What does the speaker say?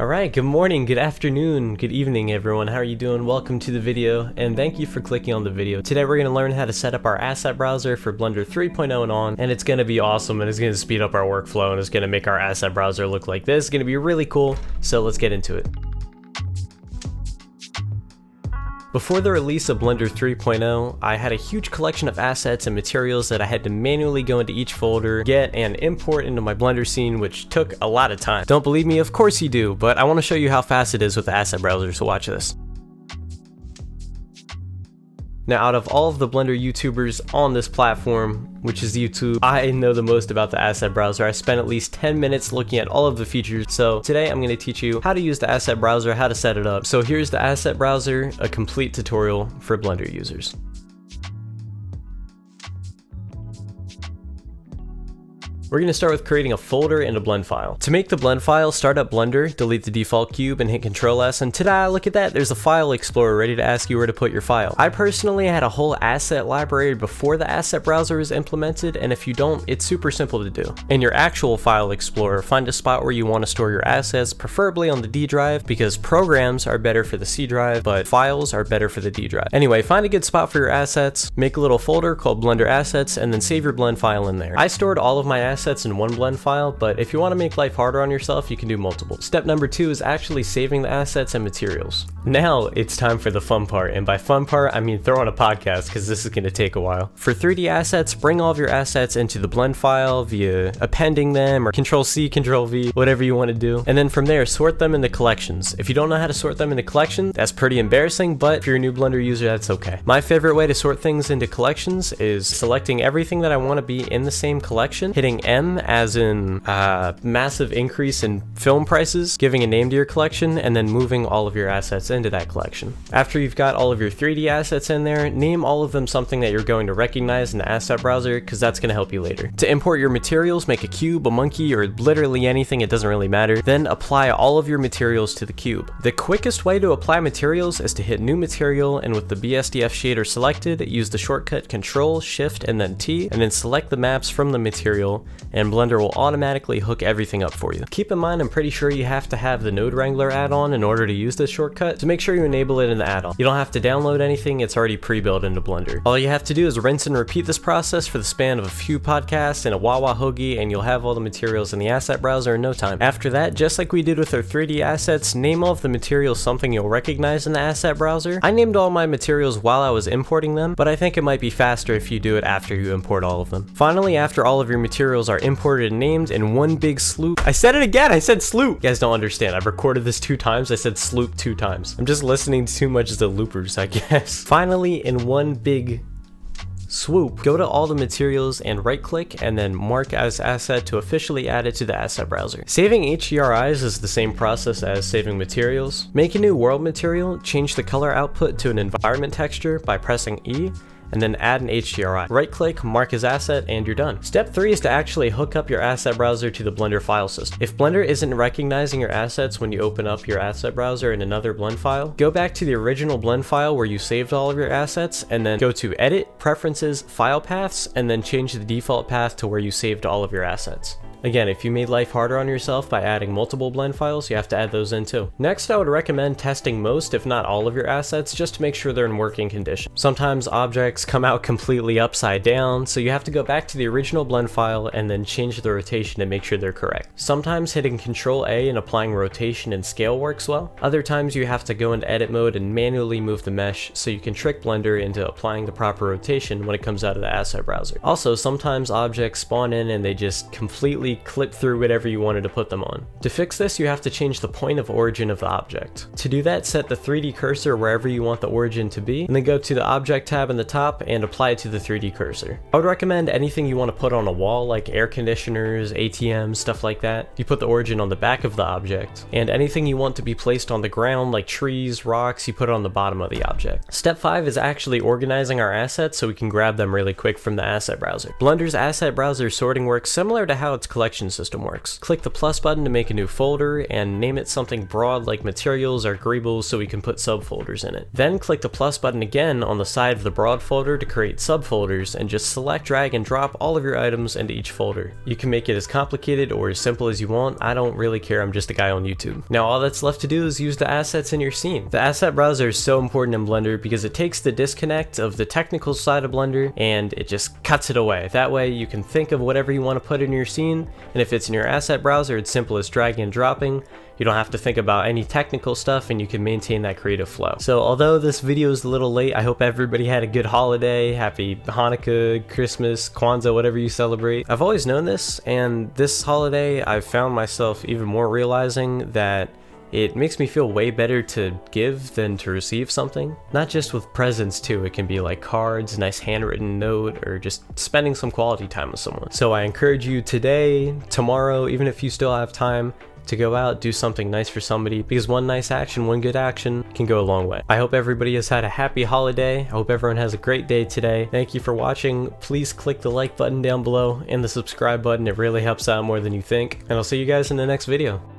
Alright, good morning, good afternoon, good evening everyone. How are you doing? Welcome to the video, and thank you for clicking on the video. Today we're going to learn how to set up our asset browser for Blender 3.0 and on, and it's going to be awesome, and it's going to speed up our workflow, and it's going to make our asset browser look like this. It's going to be really cool, so let's get into it. Before the release of Blender 3.0, I had a huge collection of assets and materials that I had to manually go into each folder, get, and import into my Blender scene, which took a lot of time. Don't believe me? Of course you do, but I want to show you how fast it is with the asset browser, so watch this. Now, out of all of the Blender YouTubers on this platform, which is YouTube, I know the most about the asset browser. I spent at least 10 minutes looking at all of the features. So today I'm going to teach you how to use the asset browser, how to set it up. So here's the asset browser, a complete tutorial for Blender users. We're going to start with creating a folder and a blend file. To make the blend file, start up Blender, delete the default cube, and hit Ctrl S, and ta-da, look at that, there's a file explorer ready to ask you where to put your file. I personally had a whole asset library before the asset browser was implemented, and if you don't, it's super simple to do. In your actual file explorer, find a spot where you want to store your assets, preferably on the D drive, because programs are better for the C drive, but files are better for the D drive. Anyway, find a good spot for your assets, make a little folder called Blender Assets, and then save your blend file in there. I stored all of my assets in one blend file, but if you want to make life harder on yourself, you can do multiple. Step number 2 is actually saving the assets and materials. Now it's time for the fun part, and by fun part I mean throw on a podcast because this is going to take a while. For 3D assets, bring all of your assets into the blend file via appending them or Ctrl-C, Ctrl-V, whatever you want to do, and then from there sort them into collections. If you don't know how to sort them into collections, that's pretty embarrassing, but if you're a new Blender user, that's okay. My favorite way to sort things into collections is selecting everything that I want to be in the same collection, hitting M as in massive increase in film prices, giving a name to your collection, and then moving all of your assets into that collection. After you've got all of your 3D assets in there, name all of them something that you're going to recognize in the asset browser, because that's going to help you later. To import your materials, make a cube, a monkey, or literally anything, it doesn't really matter. Then apply all of your materials to the cube. The quickest way to apply materials is to hit new material, and with the BSDF shader selected, use the shortcut Ctrl, Shift, and then T, and then select the maps from the material, and Blender will automatically hook everything up for you. Keep in mind, I'm pretty sure you have to have the Node Wrangler add-on in order to use this shortcut, so make sure you enable it in the add-on. You don't have to download anything, it's already pre-built into Blender. All you have to do is rinse and repeat this process for the span of a few podcasts and a Wawa hoagie, and you'll have all the materials in the asset browser in no time. After that, just like we did with our 3D assets, name all of the materials something you'll recognize in the asset browser. I named all my materials while I was importing them, but I think it might be faster if you do it after you import all of them. Finally, after all of your materials are imported and named in one big sloop. I said it again, I said sloop! You guys don't understand, I've recorded this 2 times, I said sloop 2 times. I'm just listening too much to the loopers, I guess. Finally, in one big swoop, go to all the materials and right click and then mark as asset to officially add it to the asset browser. Saving HDRIs is the same process as saving materials. Make a new world material, change the color output to an environment texture by pressing E, and then add an HDRI. Right click, mark as asset, and you're done. Step 3 is to actually hook up your asset browser to the Blender file system. If Blender isn't recognizing your assets when you open up your asset browser in another blend file, go back to the original blend file where you saved all of your assets, and then go to Edit, Preferences, File Paths, and then change the default path to where you saved all of your assets. Again, if you made life harder on yourself by adding multiple blend files, you have to add those in too. Next, I would recommend testing most, if not all of your assets, just to make sure they're in working condition. Sometimes objects come out completely upside down, so you have to go back to the original blend file and then change the rotation to make sure they're correct. Sometimes hitting Ctrl A and applying rotation and scale works well. Other times you have to go into edit mode and manually move the mesh so you can trick Blender into applying the proper rotation when it comes out of the asset browser. Also, sometimes objects spawn in and they just completely clip through whatever you wanted to put them on. To fix this, you have to change the point of origin of the object. To do that, set the 3D cursor wherever you want the origin to be, and then go to the Object tab in the top and apply it to the 3D cursor. I would recommend anything you want to put on a wall, like air conditioners, ATMs, stuff like that. You put the origin on the back of the object, and anything you want to be placed on the ground, like trees, rocks, you put it on the bottom of the object. Step 5 is actually organizing our assets so we can grab them really quick from the asset browser. Blender's asset browser sorting works similar to how it's collection system works. Click the plus button to make a new folder and name it something broad like materials or greebles so we can put subfolders in it. Then click the plus button again on the side of the broad folder to create subfolders and just select, drag, and drop all of your items into each folder. You can make it as complicated or as simple as you want. I don't really care, I'm just a guy on YouTube. Now all that's left to do is use the assets in your scene. The asset browser is so important in Blender because it takes the disconnect of the technical side of Blender and it just cuts it away. That way you can think of whatever you want to put in your scene, and if it's in your asset browser, it's simple as dragging and dropping. You don't have to think about any technical stuff and you can maintain that creative flow. So although this video is a little late, I hope everybody had a good holiday. Happy Hanukkah, Christmas, Kwanzaa, whatever you celebrate. I've always known this, and this holiday I've found myself even more realizing that it makes me feel way better to give than to receive something. Not just with presents too, it can be like cards, a nice handwritten note, or just spending some quality time with someone. So I encourage you today, tomorrow, even if you still have time, to go out, do something nice for somebody, because one nice action, one good action can go a long way. I hope everybody has had a happy holiday. I hope everyone has a great day today. Thank you for watching. Please click the like button down below and the subscribe button. It really helps out more than you think. And I'll see you guys in the next video.